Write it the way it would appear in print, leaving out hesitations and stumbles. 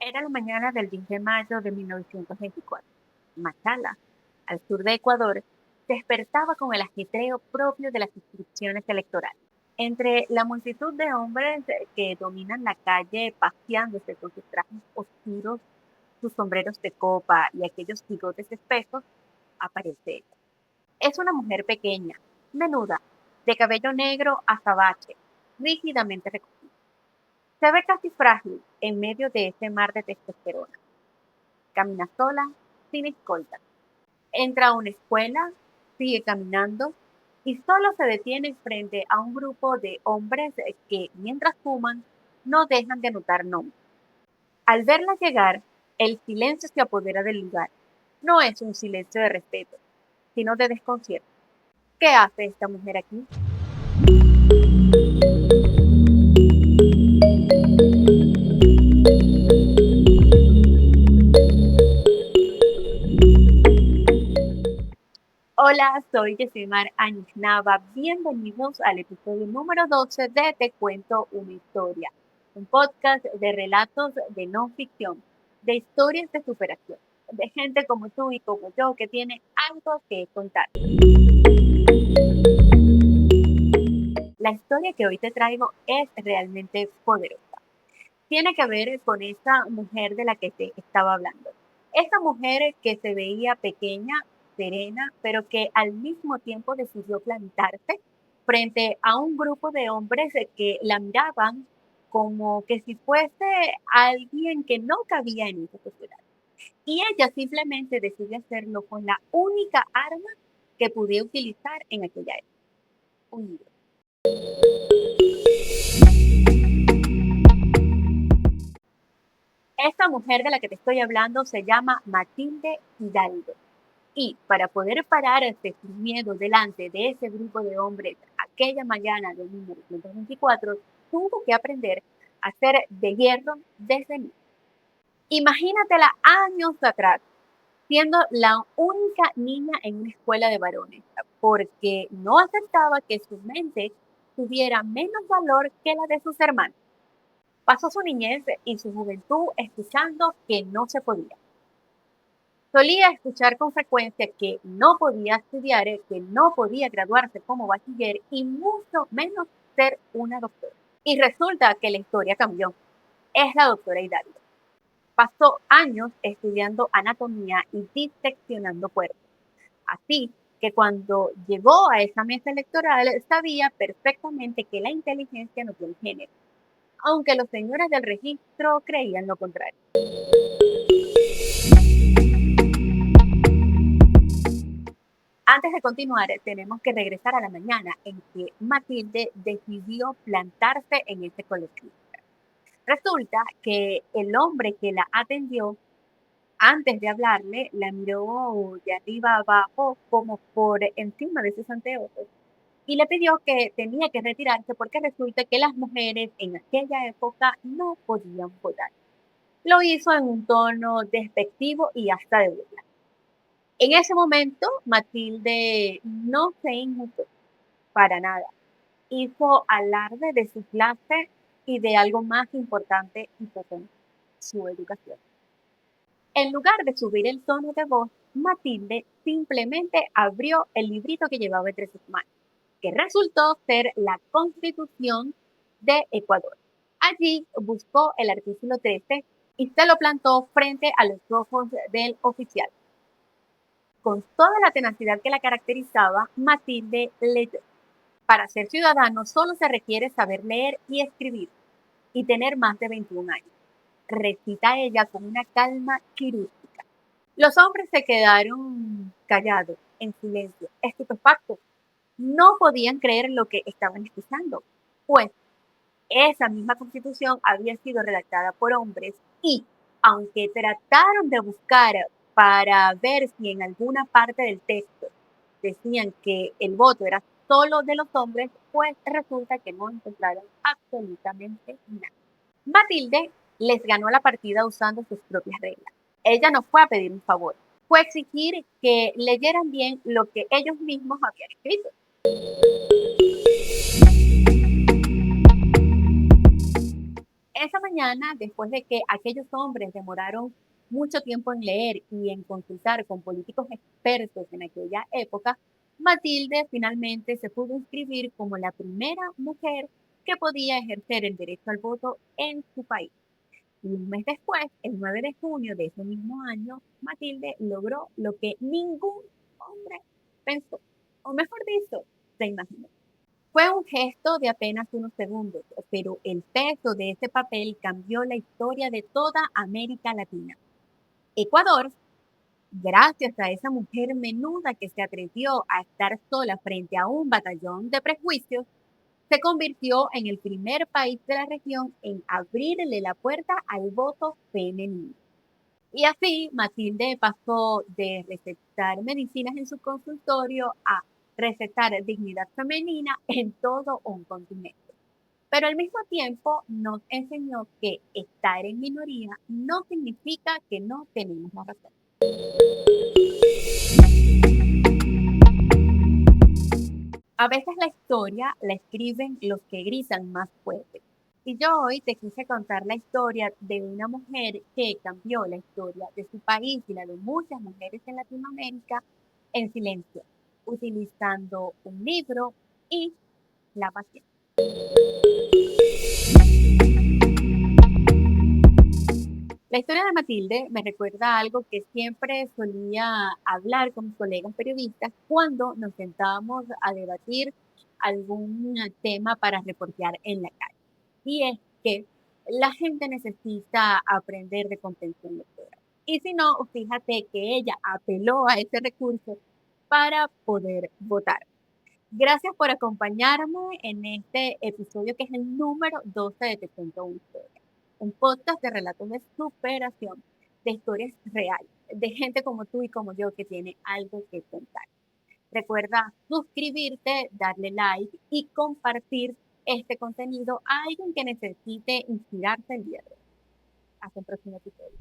Era la mañana del 10 de mayo de 1924. Machala, al sur de Ecuador, despertaba con el ajetreo propio de las inscripciones electorales. Entre la multitud de hombres que dominan la calle paseándose con sus trajes oscuros, sus sombreros de copa y aquellos bigotes espejos, aparece ella. Es una mujer pequeña, menuda, de cabello negro azabache, rígidamente recogido. Se ve casi frágil en medio de ese mar de testosterona. Camina sola, sin escolta. Entra a una escuela, sigue caminando y solo se detiene frente a un grupo de hombres que, mientras fuman, no dejan de anotar nombres. Al verla llegar, el silencio se apodera del lugar. No es un silencio de respeto, sino de desconcierto. ¿Qué hace esta mujer aquí? Hola, soy Yesimar Añiznaba. Bienvenidos al episodio número 12 de Te Cuento una Historia, un podcast de relatos de no ficción, de historias de superación, de gente como tú y como yo que tiene algo que contar. La historia que hoy te traigo es realmente poderosa. Tiene que ver con esa mujer de la que te estaba hablando. Esta mujer que se veía pequeña, serena, pero que al mismo tiempo decidió plantarse frente a un grupo de hombres que la miraban como que si fuese alguien que no cabía en esa sociedad. Y ella simplemente decidió hacerlo con la única arma que podía utilizar en aquella época, un libro. Esta mujer de la que te estoy hablando se llama Matilde Hidalgo. Y para poder pararse sin miedo delante de ese grupo de hombres aquella mañana de 1924, tuvo que aprender a ser de hierro desde niña. Imagínatela años atrás, siendo la única niña en una escuela de varones, porque no aceptaba que su mente tuviera menos valor que la de sus hermanos. Pasó su niñez y su juventud escuchando que no se podía. Solía escuchar con frecuencia que no podía estudiar, que no podía graduarse como bachiller y mucho menos ser una doctora. Y resulta que la historia cambió. Es la doctora Hidalgo. Pasó años estudiando anatomía y diseccionando cuerpos. Así que cuando llegó a esa mesa electoral sabía perfectamente que la inteligencia no tiene género, aunque los señores del registro creían lo contrario. Antes de continuar, tenemos que regresar a la mañana en que Matilde decidió plantarse en ese colectivo. Resulta que el hombre que la atendió, antes de hablarle, la miró de arriba a abajo, como por encima de sus anteojos, y le pidió que tenía que retirarse porque resulta que las mujeres en aquella época no podían votar. Lo hizo en un tono despectivo y hasta de burla. En ese momento, Matilde no se inmutó para nada. Hizo alarde de su clase y de algo más importante y potente, su educación. En lugar de subir el tono de voz, Matilde simplemente abrió el librito que llevaba entre sus manos, que resultó ser la Constitución de Ecuador. Allí buscó el artículo 13 y se lo plantó frente a los ojos del oficial. Con toda la tenacidad que la caracterizaba, Matilde leyó. Para ser ciudadano solo se requiere saber leer y escribir y tener más de 21 años. Recita ella con una calma quirúrgica. Los hombres se quedaron callados, en silencio, estupefactos. No podían creer lo que estaban escuchando, pues esa misma constitución había sido redactada por hombres y, aunque trataron de buscar para ver si en alguna parte del texto decían que el voto era solo de los hombres, pues resulta que no encontraron absolutamente nada. Matilde les ganó la partida usando sus propias reglas. Ella no fue a pedir un favor, fue a exigir que leyeran bien lo que ellos mismos habían escrito. Esa mañana, después de que aquellos hombres demoraron mucho tiempo en leer y en consultar con políticos expertos en aquella época, Matilde finalmente se pudo inscribir como la primera mujer que podía ejercer el derecho al voto en su país. Y un mes después, el 9 de junio de ese mismo año, Matilde logró lo que ningún hombre pensó, o mejor dicho, se imaginó. Fue un gesto de apenas unos segundos, pero el peso de ese papel cambió la historia de toda América Latina. Ecuador, gracias a esa mujer menuda que se atrevió a estar sola frente a un batallón de prejuicios, se convirtió en el primer país de la región en abrirle la puerta al voto femenino. Y así, Matilde pasó de recetar medicinas en su consultorio a recetar dignidad femenina en todo un continente. Pero al mismo tiempo nos enseñó que estar en minoría no significa que no tenemos la razón. A veces la historia la escriben los que gritan más fuerte. Y yo hoy te quise contar la historia de una mujer que cambió la historia de su país y la de muchas mujeres en Latinoamérica en silencio, utilizando un libro y la paciencia. La historia de Matilde me recuerda a algo que siempre solía hablar con mis colegas periodistas cuando nos sentábamos a debatir algún tema para reportear en la calle. Y es que la gente necesita aprender de comprensión lectora. Y si no, fíjate que ella apeló a ese recurso para poder votar. Gracias por acompañarme en este episodio que es el número 12 de Te Cuento una Historia, un podcast de relatos de superación, de historias reales, de gente como tú y como yo que tiene algo que contar. Recuerda suscribirte, darle like y compartir este contenido a alguien que necesite inspirarse el día de hoy. Hasta el próximo episodio.